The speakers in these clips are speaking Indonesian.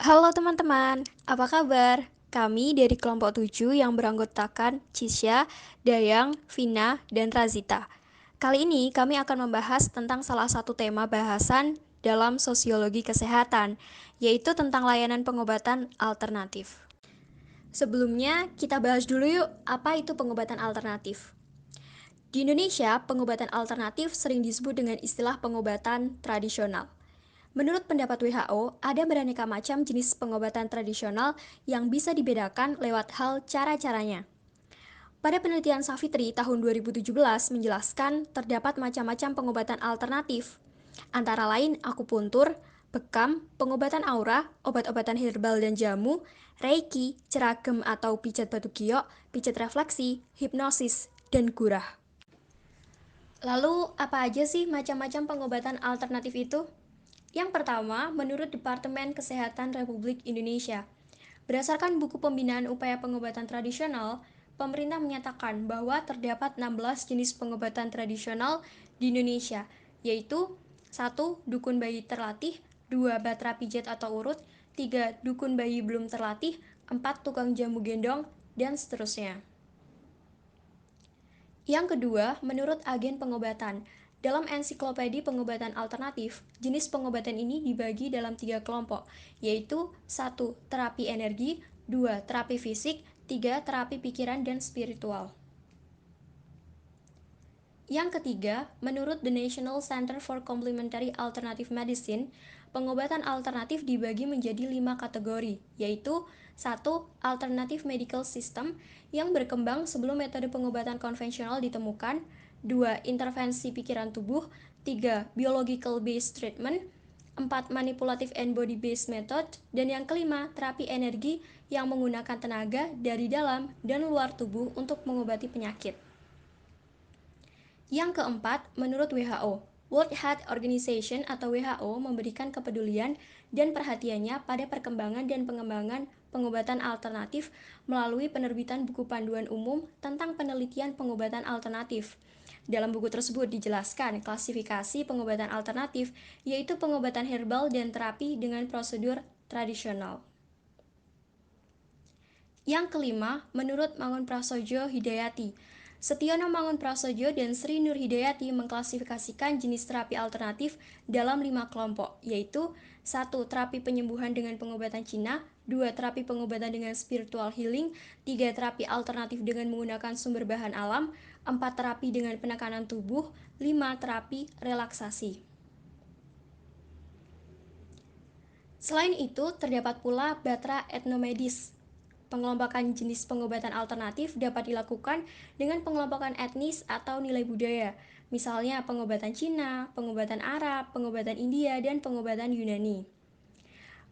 Halo teman-teman, apa kabar? Kami dari kelompok 7 yang beranggotakan Cisya, Dayang, Vina, dan Razita. Kali ini kami akan membahas tentang salah satu tema bahasan dalam sosiologi kesehatan, yaitu tentang layanan pengobatan alternatif. Sebelumnya, kita bahas dulu yuk, apa itu pengobatan alternatif? Di Indonesia, pengobatan alternatif sering disebut dengan istilah pengobatan tradisional. Menurut pendapat WHO, ada beraneka macam jenis pengobatan tradisional yang bisa dibedakan lewat hal cara-caranya. Pada penelitian Savitri tahun 2017 menjelaskan terdapat macam-macam pengobatan alternatif, antara lain akupuntur, bekam, pengobatan aura, obat-obatan herbal dan jamu, reiki, ceragem atau pijat batu giok, pijat refleksi, hipnosis, dan gurah. Lalu, apa aja sih macam-macam pengobatan alternatif itu? Yang pertama, menurut Departemen Kesehatan Republik Indonesia, berdasarkan buku pembinaan upaya pengobatan tradisional, pemerintah menyatakan bahwa terdapat 16 jenis pengobatan tradisional di Indonesia, yaitu 1. Dukun bayi terlatih, 2. Batra pijat atau urut, 3. Dukun bayi belum terlatih, 4. Tukang jamu gendong, dan seterusnya. Yang kedua, menurut agen pengobatan. Dalam ensiklopedi pengobatan alternatif, jenis pengobatan ini dibagi dalam 3 kelompok, yaitu 1. Terapi energi, 2. Terapi fisik, 3. Terapi pikiran dan spiritual. Yang ketiga, menurut the National Center for Complementary Alternative Medicine, pengobatan alternatif dibagi menjadi 5 kategori, yaitu 1. Alternative Medical System yang berkembang sebelum metode pengobatan konvensional ditemukan, 2. Intervensi pikiran tubuh, 3. Biological Based Treatment, 4. Manipulative and Body Based Method, dan yang kelima, terapi energi yang menggunakan tenaga dari dalam dan luar tubuh untuk mengobati penyakit. Yang keempat, menurut WHO, World Health Organization atau WHO memberikan kepedulian dan perhatiannya pada perkembangan dan pengembangan pengobatan alternatif melalui penerbitan buku panduan umum tentang penelitian pengobatan alternatif. Dalam buku tersebut dijelaskan klasifikasi pengobatan alternatif, yaitu pengobatan herbal dan terapi dengan prosedur tradisional. Yang kelima, menurut Mangunprasojo Hidayati, Setiono Mangunprasojo dan Sri Nur Hidayati mengklasifikasikan jenis terapi alternatif dalam 5 kelompok, yaitu 1. Terapi penyembuhan dengan pengobatan Cina, 2. Terapi pengobatan dengan spiritual healing, 3. Terapi alternatif dengan menggunakan sumber bahan alam, 4. Terapi dengan penekanan tubuh, 5. Terapi relaksasi. Selain itu, terdapat pula batra etnomedis. Pengelompokan jenis pengobatan alternatif dapat dilakukan dengan pengelompokan etnis atau nilai budaya, misalnya pengobatan Cina, pengobatan Arab, pengobatan India, dan pengobatan Yunani.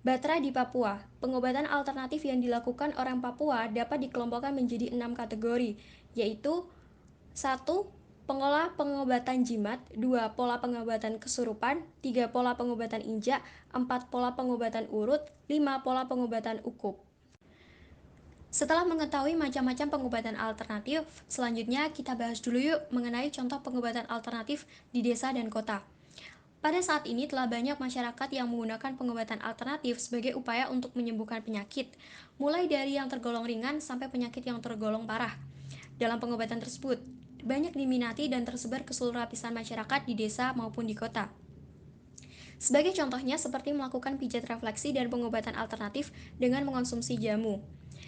Batra di Papua, pengobatan alternatif yang dilakukan orang Papua dapat dikelompokkan menjadi 6 kategori, yaitu 1. Pengolah pengobatan jimat, 2. Pola pengobatan kesurupan, 3. Pola pengobatan injak, 4. Pola pengobatan urut, 5. Pola pengobatan ukup. Setelah mengetahui macam-macam pengobatan alternatif, selanjutnya kita bahas dulu yuk mengenai contoh pengobatan alternatif di desa dan kota. Pada saat ini telah banyak masyarakat yang menggunakan pengobatan alternatif sebagai upaya untuk menyembuhkan penyakit, mulai dari yang tergolong ringan sampai penyakit yang tergolong parah. Dalam pengobatan tersebut, banyak diminati dan tersebar ke seluruh lapisan masyarakat di desa maupun di kota. Sebagai contohnya seperti melakukan pijat refleksi dan pengobatan alternatif dengan mengonsumsi jamu.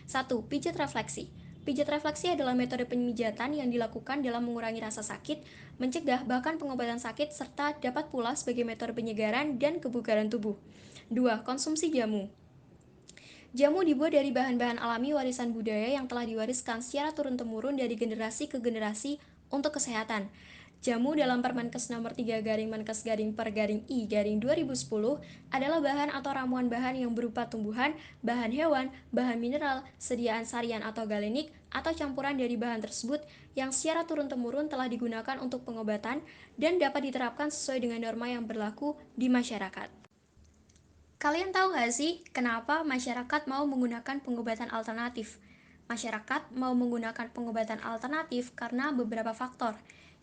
1. Pijat refleksi. Pijat refleksi adalah metode pemijatan yang dilakukan dalam mengurangi rasa sakit, mencegah bahkan pengobatan sakit, serta dapat pula sebagai metode penyegaran dan kebugaran tubuh. 2. Konsumsi jamu. Jamu dibuat dari bahan-bahan alami warisan budaya yang telah diwariskan secara turun-temurun dari generasi ke generasi untuk kesehatan. Jamu dalam Permenkes nomor 3-Menkes-per-I-2010 adalah bahan atau ramuan bahan yang berupa tumbuhan, bahan hewan, bahan mineral, sediaan sarian atau galenik, atau campuran dari bahan tersebut yang secara turun-temurun telah digunakan untuk pengobatan dan dapat diterapkan sesuai dengan norma yang berlaku di masyarakat. Kalian tahu nggak sih kenapa masyarakat mau menggunakan pengobatan alternatif? Masyarakat mau menggunakan pengobatan alternatif karena beberapa faktor.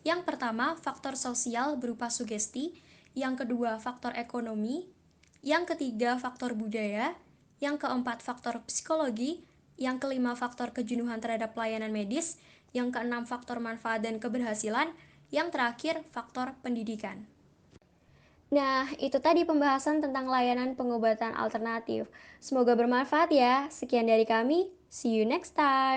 Yang pertama, faktor sosial berupa sugesti. Yang kedua, faktor ekonomi. Yang ketiga, faktor budaya. Yang keempat, faktor psikologi. Yang kelima, faktor kejenuhan terhadap pelayanan medis. Yang keenam, faktor manfaat dan keberhasilan. Yang terakhir, faktor pendidikan. Nah, itu tadi pembahasan tentang layanan pengobatan alternatif. Semoga bermanfaat ya. Sekian dari kami. See you next time.